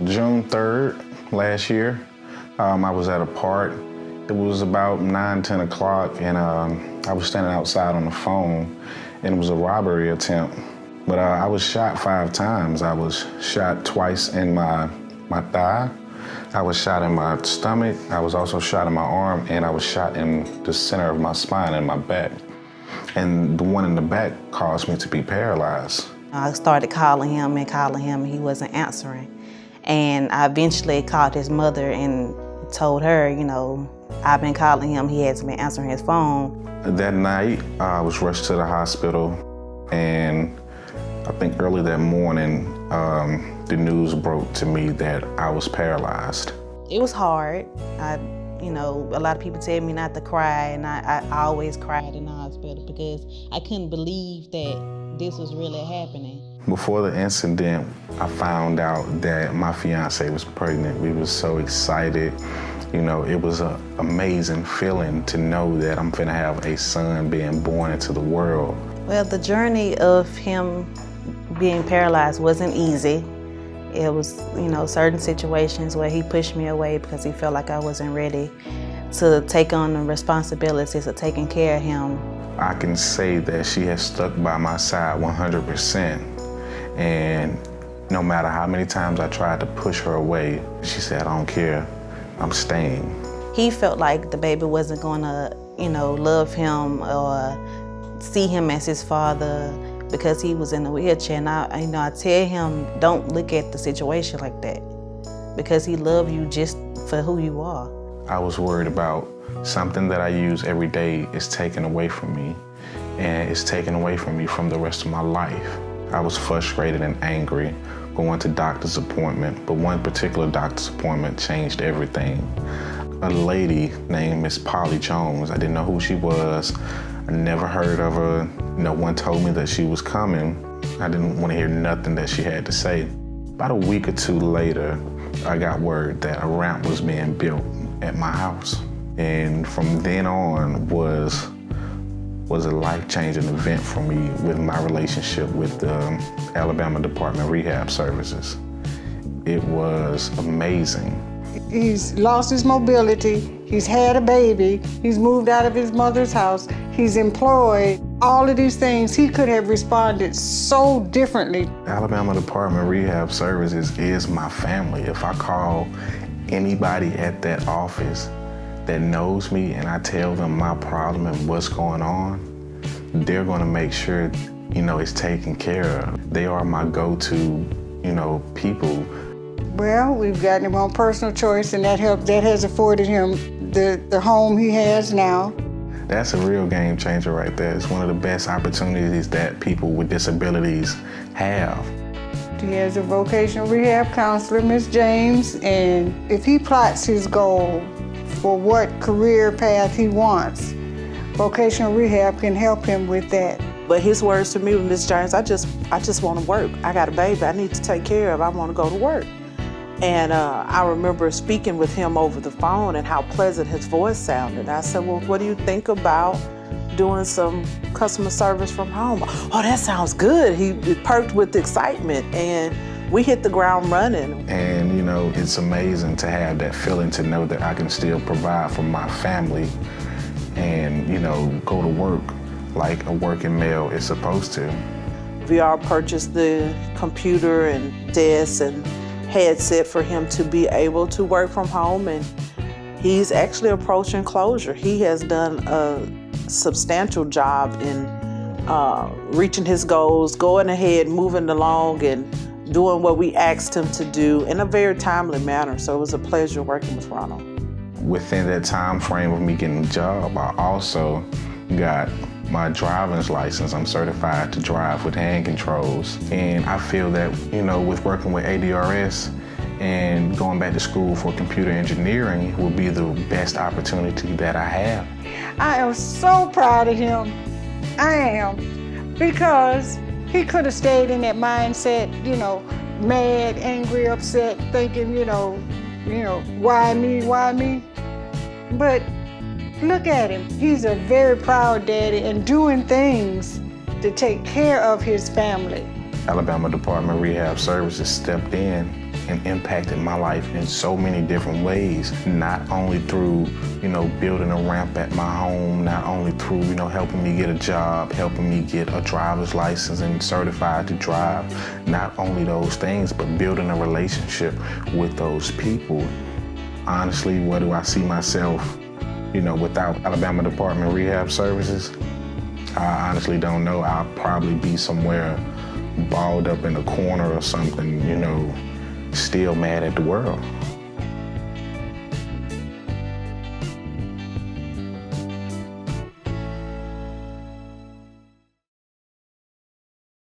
June 3rd last year, I was at a park. It was about 9, 10 o'clock, and I was standing outside on the phone, and it was a robbery attempt. But I was shot 5 times. I was shot twice in my thigh. I was shot in my stomach. I was also shot in my arm, and I was shot in the center of my spine and my back. And the one in the back caused me to be paralyzed. I started calling him, and he wasn't answering. And I eventually called his mother and told her, I've been calling him, he hasn't been answering his phone. That night, I was rushed to the hospital, and I think early that morning, the news broke to me that I was paralyzed. It was hard. A lot of people tell me not to cry, and I always cried in the hospital because I couldn't believe that this was really happening. Before the incident, I found out that my fiance was pregnant. We were so excited. It was an amazing feeling to know that I'm gonna have a son being born into the world. Well, the journey of him being paralyzed wasn't easy. It was, certain situations where he pushed me away because he felt like I wasn't ready to take on the responsibilities of taking care of him. I can say that she has stuck by my side 100%. And no matter how many times I tried to push her away, she said, I don't care, I'm staying. He felt like the baby wasn't gonna, love him or see him as his father because he was in a wheelchair. And I tell him, don't look at the situation like that because he loves you just for who you are. I was worried about something that I use every day is taken away from me, and it's taken away from me from the rest of my life. I was frustrated and angry going to doctor's appointment, but one particular doctor's appointment changed everything. A lady named Miss Polly Jones, I didn't know who she was. I never heard of her. No one told me that she was coming. I didn't want to hear nothing that she had to say. About a week or 2 later, I got word that a ramp was being built at my house. And from then on was a life-changing event for me with my relationship with the Alabama Department of Rehab Services. It was amazing. He's lost his mobility, he's had a baby, he's moved out of his mother's house, he's employed. All of these things, he could have responded so differently. Alabama Department of Rehab Services is my family. If I call anybody at that office that knows me and I tell them my problem and what's going on, they're gonna make sure, it's taken care of. They are my go-to, people. Well, we've gotten him on personal choice, and that has afforded him the home he has now. That's a real game changer right there. It's one of the best opportunities that people with disabilities have. He has a vocational rehab counselor, Ms. James, and if he plots his goal for what career path he wants, vocational rehab can help him with that. But his words to me with Ms. James, I just want to work. I got a baby I need to take care of. I want to go to work. And I remember speaking with him over the phone and how pleasant his voice sounded. I said, well, what do you think about doing some customer service from home? Oh, that sounds good. He perked with excitement, and we hit the ground running. And it's amazing to have that feeling to know that I can still provide for my family and, go to work like a working male is supposed to. VR purchased the computer and desk and headset for him to be able to work from home, and he's actually approaching closure. He has done a substantial job in reaching his goals, going ahead, moving along, and doing what we asked him to do in a very timely manner. So it was a pleasure working with Ronald. Within that time frame of me getting a job, I also got my driver's license. I'm certified to drive with hand controls. And I feel that, with working with ADRS and going back to school for computer engineering will be the best opportunity that I have. I am so proud of him. I am. Because he could have stayed in that mindset, mad, angry, upset, thinking, why me? But look at him. He's a very proud daddy and doing things to take care of his family. Alabama Department of Rehab Services stepped in and impacted my life in so many different ways, not only through, building a ramp at my home, not only through, helping me get a job, helping me get a driver's license and certified to drive, not only those things, but building a relationship with those people. Honestly, where do I see myself, without Alabama Department of Rehab Services? I honestly don't know. I'll probably be somewhere balled up in a corner or something, still mad at the world.